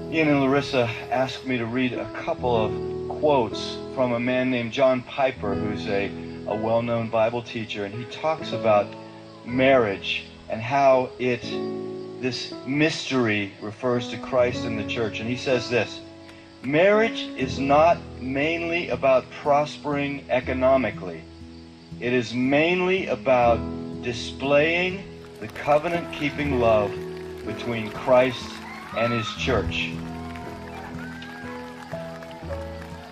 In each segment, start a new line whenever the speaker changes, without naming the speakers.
Ian and Larissa asked me to read a couple of quotes from a man named John Piper, who's a well-known Bible teacher, and he talks about marriage and how this mystery refers to Christ and the church. And he says this: marriage is not mainly about prospering economically. It is mainly about displaying the covenant-keeping love between Christ and his church.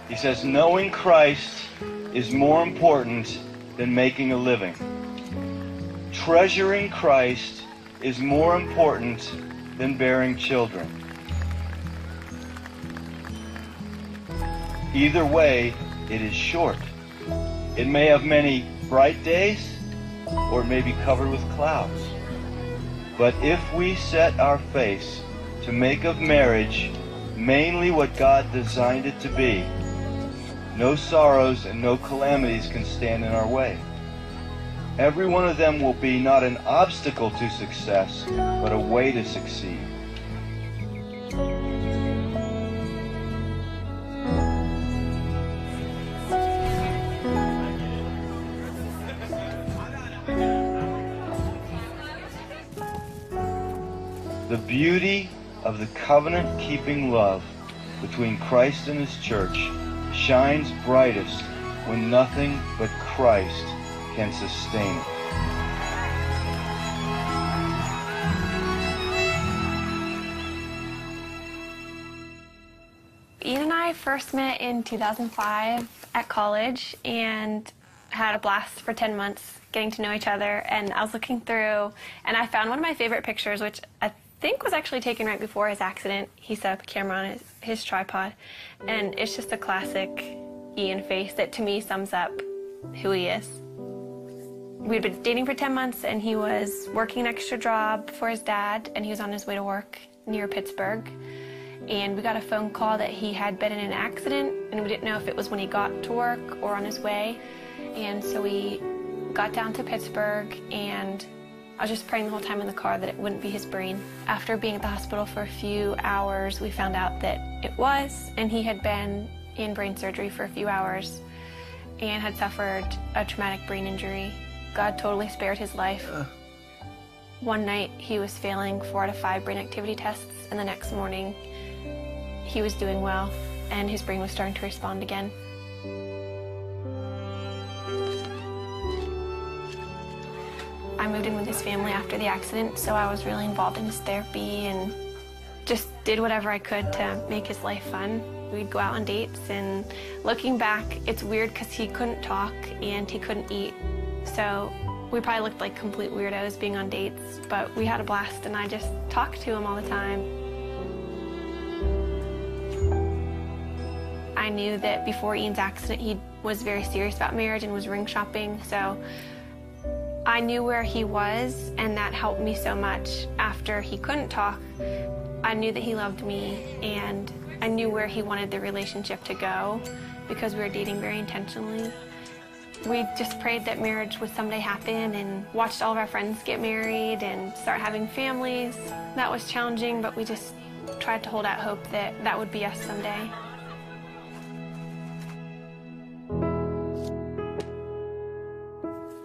He says, knowing Christ is more important than making a living. Treasuring Christ is more important than bearing children. Either way, it is short. It may have many bright days, or it may be covered with clouds. But if we set our face to make of marriage mainly what God designed it to be, no sorrows and no calamities can stand in our way. Every one of them will be not an obstacle to success, but a way to succeed. The beauty of the covenant-keeping love between Christ and his church shines brightest when nothing but Christ can sustain it.
Ian and I first met in 2005 at college and had a blast for 10 months getting to know each other. And I was looking through and I found one of my favorite pictures, which I think was actually taken right before his accident. He set up a camera on his tripod, and it's just a classic Ian face that to me sums up who he is. We'd been dating for 10 months and he was working an extra job for his dad, and he was on his way to work near Pittsburgh. And we got a phone call that he had been in an accident, and we didn't know if it was when he got to work or on his way. And so we got down to Pittsburgh, and I was just praying the whole time in the car that it wouldn't be his brain. After being at the hospital for a few hours, we found out that it was, and he had been in brain surgery for a few hours and had suffered a traumatic brain injury. God totally spared his life. One night he was failing 4 out of 5 brain activity tests, and the next morning he was doing well and his brain was starting to respond again. I moved in with his family after the accident, so I was really involved in his therapy and just did whatever I could to make his life fun. We'd go out on dates, and looking back, it's weird because he couldn't talk and he couldn't eat. So we probably looked like complete weirdos being on dates, but we had a blast, and I just talked to him all the time. I knew that before Ian's accident, he was very serious about marriage and was ring shopping, so I knew where he was, and that helped me so much. After he couldn't talk, I knew that he loved me, and I knew where he wanted the relationship to go because we were dating very intentionally. We just prayed that marriage would someday happen and watched all of our friends get married and start having families. That was challenging, but we just tried to hold out hope that that would be us someday.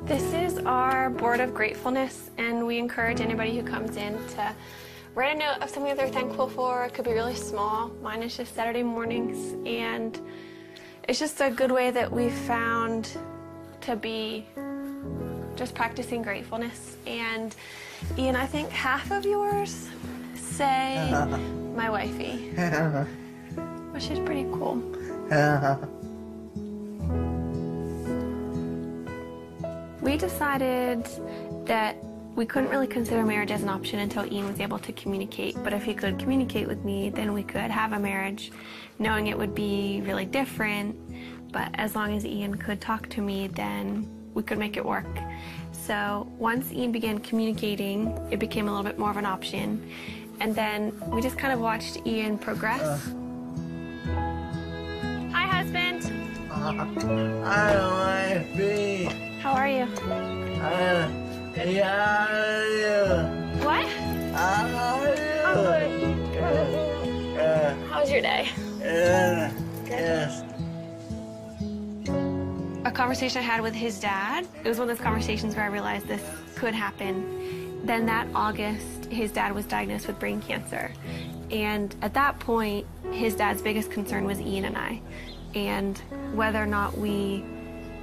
This is our board of gratefulness, and we encourage anybody who comes in to write a note of something that they're thankful for. It could be really small. Mine is just Saturday mornings, and it's just a good way that we've found to be just practicing gratefulness. And Ian, I think half of yours say my wifey, which is pretty cool. We decided that We couldn't really consider marriage as an option until Ian was able to communicate. But if he could communicate with me, then we could have a marriage, knowing it would be really different. But as long as Ian could talk to me, then we could make it work. So once Ian began communicating, it became a little bit more of an option. And then we just kind of watched Ian progress. Hi, husband.
I don't want to be.
How are you? What? I'm good. How was your day?
Yes.
A conversation I had with his dad, it was one of those conversations where I realized this could happen. Then that August, his dad was diagnosed with brain cancer. And at that point, his dad's biggest concern was Ian and I, and whether or not we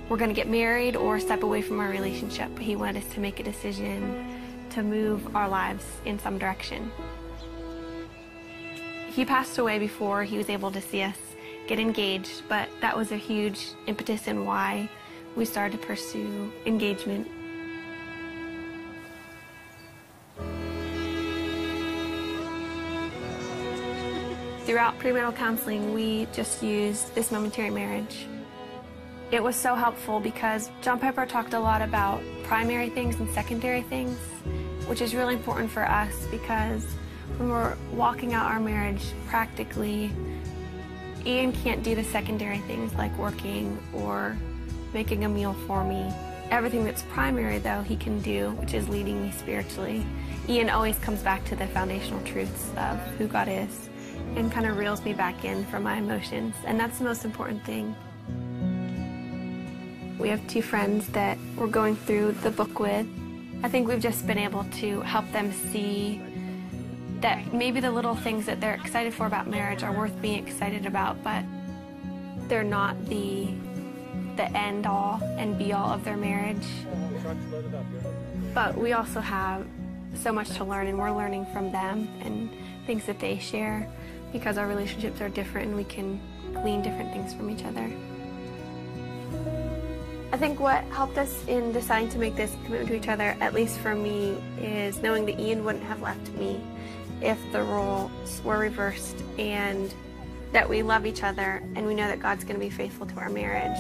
were going to get married or step away from our relationship. He wanted us to make a decision to move our lives in some direction. He passed away before he was able to see us get engaged, but that was a huge impetus in why we started to pursue engagement. Throughout premarital counseling, we just used this momentary marriage. It was so helpful because John Piper talked a lot about primary things and secondary things, which is really important for us because when we're walking out our marriage practically, Ian can't do the secondary things like working or making a meal for me. Everything that's primary, though, he can do, which is leading me spiritually. Ian always comes back to the foundational truths of who God is and kind of reels me back in from my emotions, and that's the most important thing. We have two friends that we're going through the book with. I think we've just been able to help them see that maybe the little things that they're excited for about marriage are worth being excited about, but they're not the end all and be all of their marriage. But we also have so much to learn, and we're learning from them and things that they share because our relationships are different and we can glean different things from each other. I think what helped us in deciding to make this commitment to each other, at least for me, is knowing that Ian wouldn't have left me if the roles were reversed, and that we love each other and we know that God's going to be faithful to our marriage.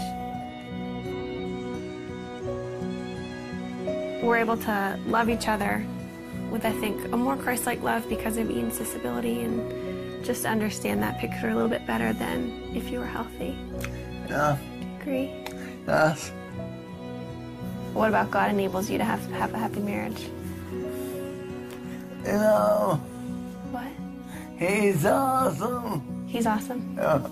We're able to love each other with, I think, a more Christ-like love because of Ian's disability, and just to understand that picture a little bit better than if you were healthy.
Yeah.
Do you agree?
Yes.
What about God enables you to have a happy marriage?
You know,
What?
he's awesome.
He's awesome.
Yeah.